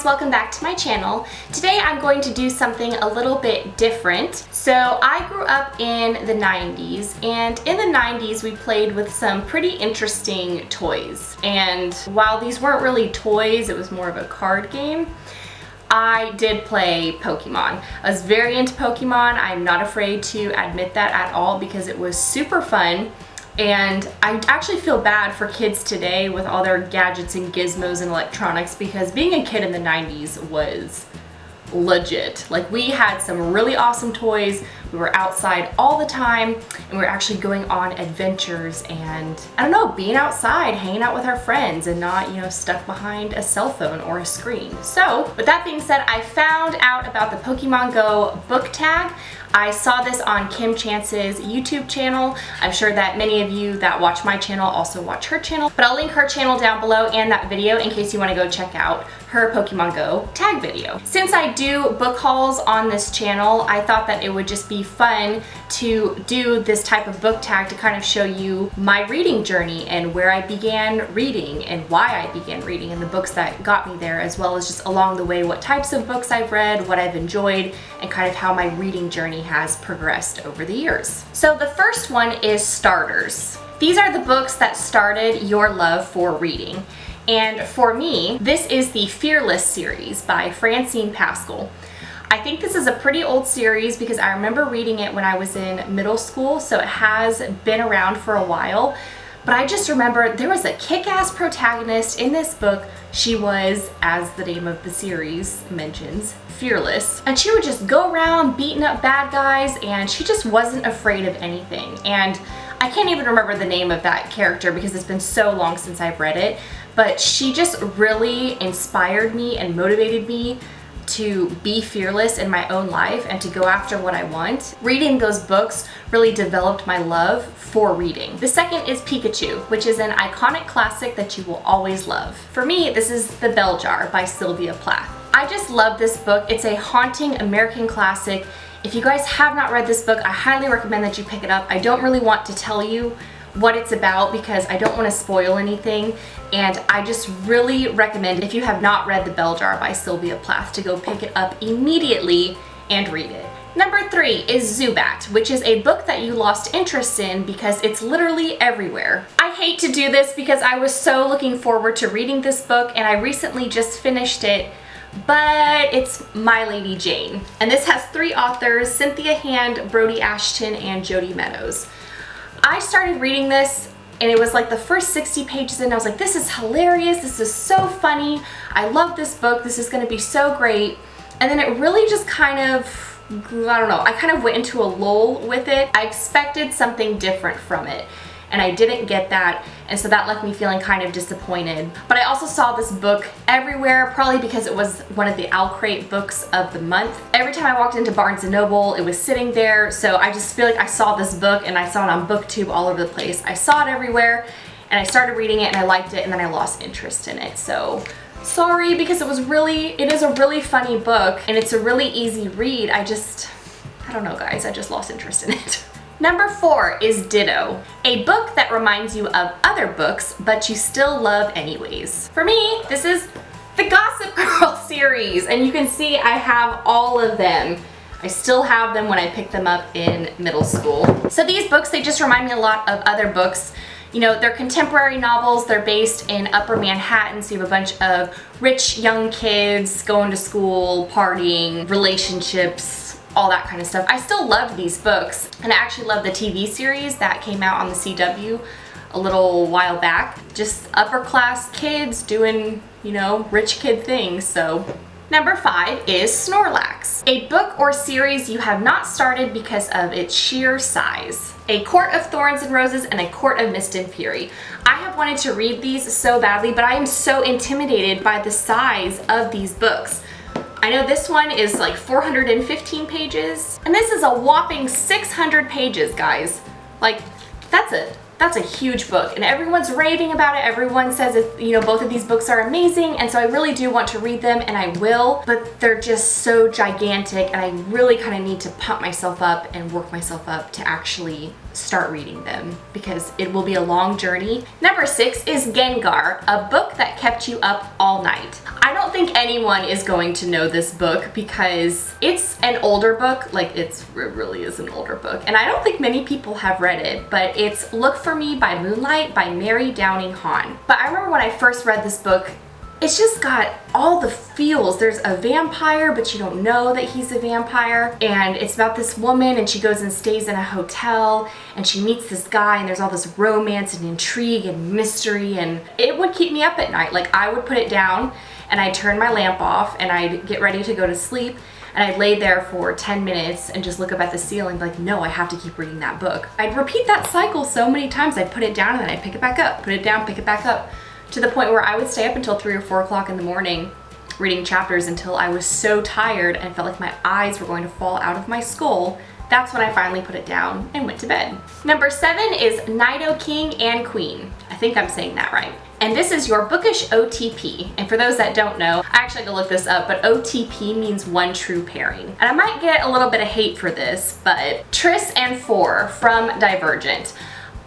welcome back to my channel. Today I'm going to do something a little bit different. So I grew up in the 90s, and in the 90s we played with some pretty interesting toys. And while these weren't really toys, it was more of a card game. I did play Pokemon. I was very into Pokemon. I'm not afraid to admit that at all because it was super fun. And I actually feel bad for kids today with all their gadgets and gizmos and electronics, because being a kid in the 90s was legit. Like, we had some really awesome toys. We were outside all the time, and we were actually going on adventures and, I don't know, being outside, hanging out with our friends and not, stuck behind a cell phone or a screen. So, with that being said, I found out about the PokemonGo Book Tag. I saw this on Kim Chance's YouTube channel. I'm sure that many of you that watch my channel also watch her channel, but I'll link her channel down below and that video in case you want to go check out her PokemonGo tag video. Since I do book hauls on this channel, I thought that it would just be fun to do this type of book tag to kind of show you my reading journey and where I began reading and why I began reading and the books that got me there, as well as just along the way what types of books I've read, what I've enjoyed, and kind of how my reading journey has progressed over the years. So the first one is starters. These are the books that started your love for reading. And for me, this is the Fearless series by Francine Pascal. I think this is a pretty old series because I remember reading it when I was in middle school, so it has been around for a while. But I just remember there was a kick-ass protagonist in this book. She was, as the name of the series mentions, fearless. And she would just go around beating up bad guys, and she just wasn't afraid of anything. And I can't even remember the name of that character because it's been so long since I've read it. But she just really inspired me and motivated me to be fearless in my own life and to go after what I want. Reading those books really developed my love for reading. The second is Pikachu, which is an iconic classic that you will always love. For me, this is The Bell Jar by Sylvia Plath. I just love this book. It's a haunting American classic. If you guys have not read this book, I highly recommend that you pick it up. I don't really want to tell you what it's about because I don't want to spoil anything, and I just really recommend, if you have not read The Bell Jar by Sylvia Plath, to go pick it up immediately and read it. Number 3 is Zubat, which is a book that you lost interest in because it's literally everywhere. I hate to do this because I was so looking forward to reading this book and I recently just finished it, but it's My Lady Jane. And this has 3 authors, Cynthia Hand, Brody Ashton, and Jody Meadows. I started reading this and it was like the first 60 pages in. I was like, this is hilarious, this is so funny, I love this book, this is gonna be so great. And then it really just kind of, I don't know, I kind of went into a lull with it. I expected something different from it, and I didn't get that, and so that left me feeling kind of disappointed. But I also saw this book everywhere, probably because it was one of the Crate books of the month. Every time I walked into Barnes & Noble, it was sitting there, so I just feel like I saw this book and I saw it on BookTube all over the place. I saw it everywhere, and I started reading it and I liked it, and then I lost interest in it. So sorry, because it is a really funny book and it's a really easy read. I don't know guys, I just lost interest in it. Number 4 is Ditto, a book that reminds you of other books, but you still love anyways. For me, this is the Gossip Girl series, and you can see I have all of them. I still have them when I picked them up in middle school. So these books, they just remind me a lot of other books. They're contemporary novels, they're based in Upper Manhattan, so you have a bunch of rich young kids going to school, partying, relationships, all that kind of stuff. I still love these books, and I actually love the TV series that came out on the CW a little while back. Just upper class kids doing, rich kid things, so. Number 5 is Snorlax, a book or series you have not started because of its sheer size. A Court of Thorns and Roses and A Court of Mist and Fury. I have wanted to read these so badly, but I am so intimidated by the size of these books. I know this one is like 415 pages, and this is a whopping 600 pages, guys. Like, that's a huge book, and everyone's raving about it. Everyone says both of these books are amazing, and so I really do want to read them, and I will, but they're just so gigantic, and I really kind of need to pump myself up and work myself up to actually start reading them because it will be a long journey. Number 6 is Gengar, a book that kept you up all night. I don't think anyone is going to know this book because it's an older book, like it really is an older book, and I don't think many people have read it, but it's Look for Me by Moonlight by Mary Downing Hahn. But I remember when I first read this book, it's just got all the feels. There's a vampire, but you don't know that he's a vampire. And it's about this woman, and she goes and stays in a hotel, and she meets this guy, and there's all this romance and intrigue and mystery, and it would keep me up at night. Like, I would put it down, and I'd turn my lamp off, and I'd get ready to go to sleep, and I'd lay there for 10 minutes and just look up at the ceiling like, no, I have to keep reading that book. I'd repeat that cycle so many times. I'd put it down, and then I'd pick it back up, put it down, pick it back up, to the point where I would stay up until 3 or 4 o'clock in the morning reading chapters until I was so tired and felt like my eyes were going to fall out of my skull. That's when I finally put it down and went to bed. Number 7 is Nido King and Queen. I think I'm saying that right. And this is your bookish OTP. And for those that don't know, I actually had to look this up, but OTP means one true pairing. And I might get a little bit of hate for this, but Tris and Four from Divergent.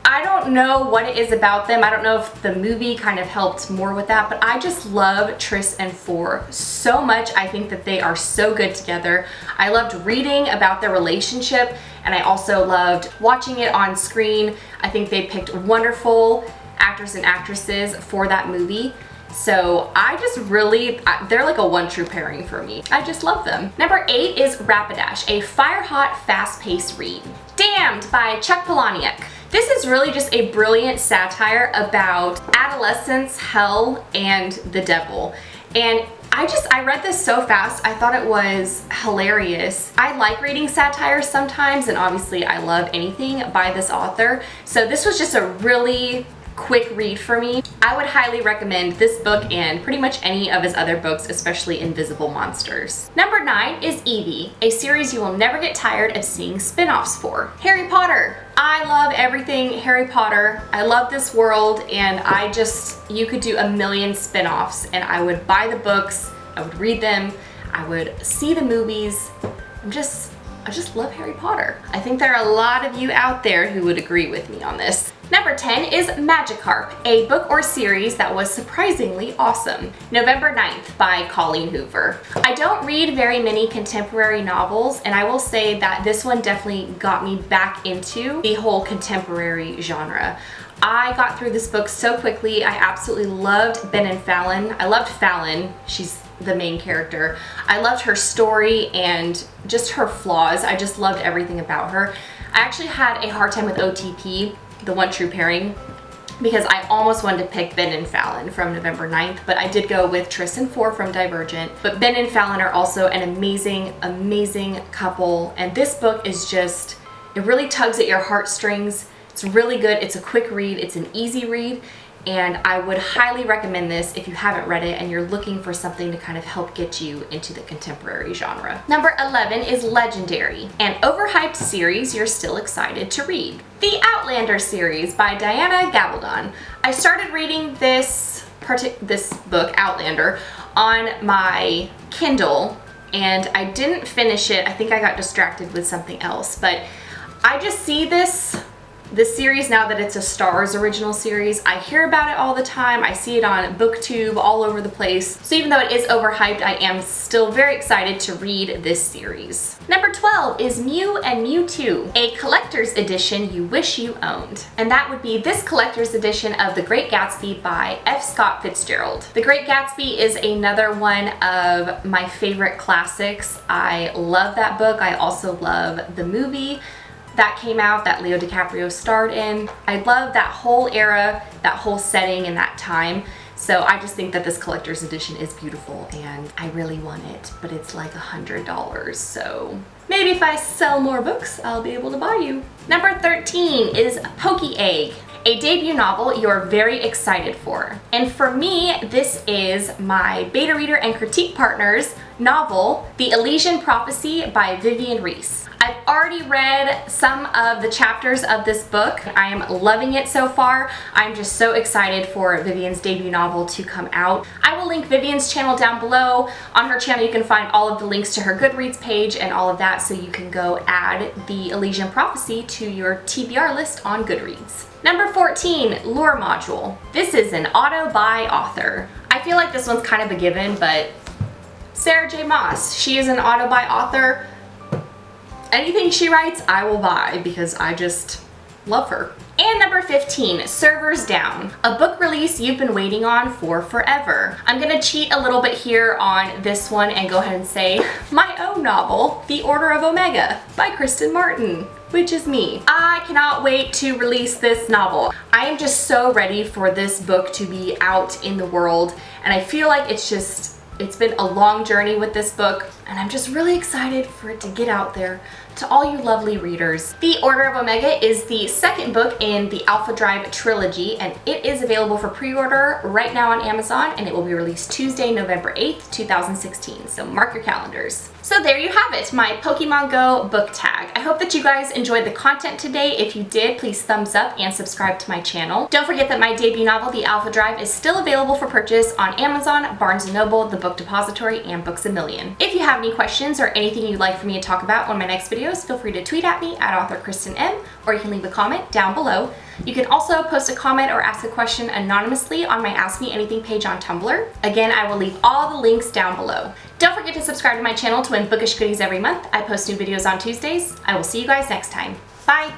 I don't know what it is about them. I don't know if the movie kind of helped more with that, but I just love Tris and Four so much. I think that they are so good together. I loved reading about their relationship, and I also loved watching it on screen. I think they picked wonderful actors and actresses for that movie. So I just really, they're like a one true pairing for me. I just love them. Number 8 is Rapidash, a fire-hot, fast-paced read. Damned by Chuck Palahniuk. This is really just a brilliant satire about adolescence, hell, and the devil. And I read this so fast, I thought it was hilarious. I like reading satire sometimes, and obviously I love anything by this author. So this was just a really quick read for me. I would highly recommend this book and pretty much any of his other books, especially Invisible Monsters. Number 9 is Evie, a series you will never get tired of seeing spin-offs for. Harry Potter. I love everything Harry Potter. I love this world, and you could do a million spin-offs, and I would buy the books, I would read them, I would see the movies. I just love Harry Potter. I think there are a lot of you out there who would agree with me on this. Number 10 is Harp, a book or series that was surprisingly awesome. November 9th by Colleen Hoover. I don't read very many contemporary novels, and I will say that this one definitely got me back into the whole contemporary genre. I got through this book so quickly. I absolutely loved Ben and Fallon. I loved Fallon. She's the main character. I loved her story and just her flaws. I just loved everything about her. I actually had a hard time with OTP, the one true pairing, because I almost wanted to pick Ben and Fallon from November 9th, but I did go with Tris and Four from Divergent. But Ben and Fallon are also an amazing, amazing couple, and this book is just, it really tugs at your heartstrings. It's really good. It's a quick read. It's an easy read. And I would highly recommend this if you haven't read it and you're looking for something to kind of help get you into the contemporary genre. Number 11 is Legendary, an overhyped series you're still excited to read. The Outlander series by Diana Gabaldon. I started reading this book, Outlander, on my Kindle, and I didn't finish it. I think I got distracted with something else, but I just see this series now that it's a Starz original series. I hear about it all the time. I see it on BookTube all over the place. So even though it is overhyped, I am still very excited to read this series. Number 12 is Mew and Mewtwo, a collector's edition you wish you owned. And that would be this collector's edition of The Great Gatsby by F. Scott Fitzgerald. The Great Gatsby is another one of my favorite classics. I love that book. I also love the movie that came out that Leo DiCaprio starred in. I love that whole era, that whole setting and that time. So I just think that this collector's edition is beautiful and I really want it, but it's like $100. So maybe if I sell more books, I'll be able to buy you. Number 13 is Poke Egg, a debut novel you're very excited for. And for me, this is my beta reader and critique partner's novel, The Elysian Prophecy by Vivian Reese. I I've already read some of the chapters of this book. I am loving it so far. I'm just so excited for Vivian's debut novel to come out. I will link Vivian's channel down below. On her channel you can find all of the links to her Goodreads page and all of that, so you can go add the Elysian Prophecy to your TBR list on Goodreads. Number 14, Lore Module. This is an auto by author. I feel like this one's kind of a given, but Sarah J. Maas, she is an auto by author. Anything she writes, I will buy because I just love her. And number 15, Servers Down, a book release you've been waiting on for forever. I'm gonna cheat a little bit here on this one and go ahead and say my own novel, The Order of Omega by Kristen Martin, which is me. I cannot wait to release this novel. I am just so ready for this book to be out in the world, and I feel like it's been a long journey with this book, and I'm just really excited for it to get out there to all you lovely readers. The Order of Omega is the second book in the Alpha Drive trilogy, and it is available for pre-order right now on Amazon, and it will be released Tuesday, November 8th, 2016, so mark your calendars. So there you have it, my PokemonGo book tag. I hope that you guys enjoyed the content today. If you did, please thumbs up and subscribe to my channel. Don't forget that my debut novel, The Alpha Drive, is still available for purchase on Amazon, Barnes & Noble, The Book Depository, and Books A Million. If you have any questions or anything you'd like for me to talk about on my next videos, feel free to tweet at me at author Kristen M, or you can leave a comment down below. You can also post a comment or ask a question anonymously on my Ask Me Anything page on Tumblr. Again, I will leave all the links down below. Don't forget to subscribe to my channel to win bookish goodies every month. I post new videos on Tuesdays. I will see you guys next time. Bye!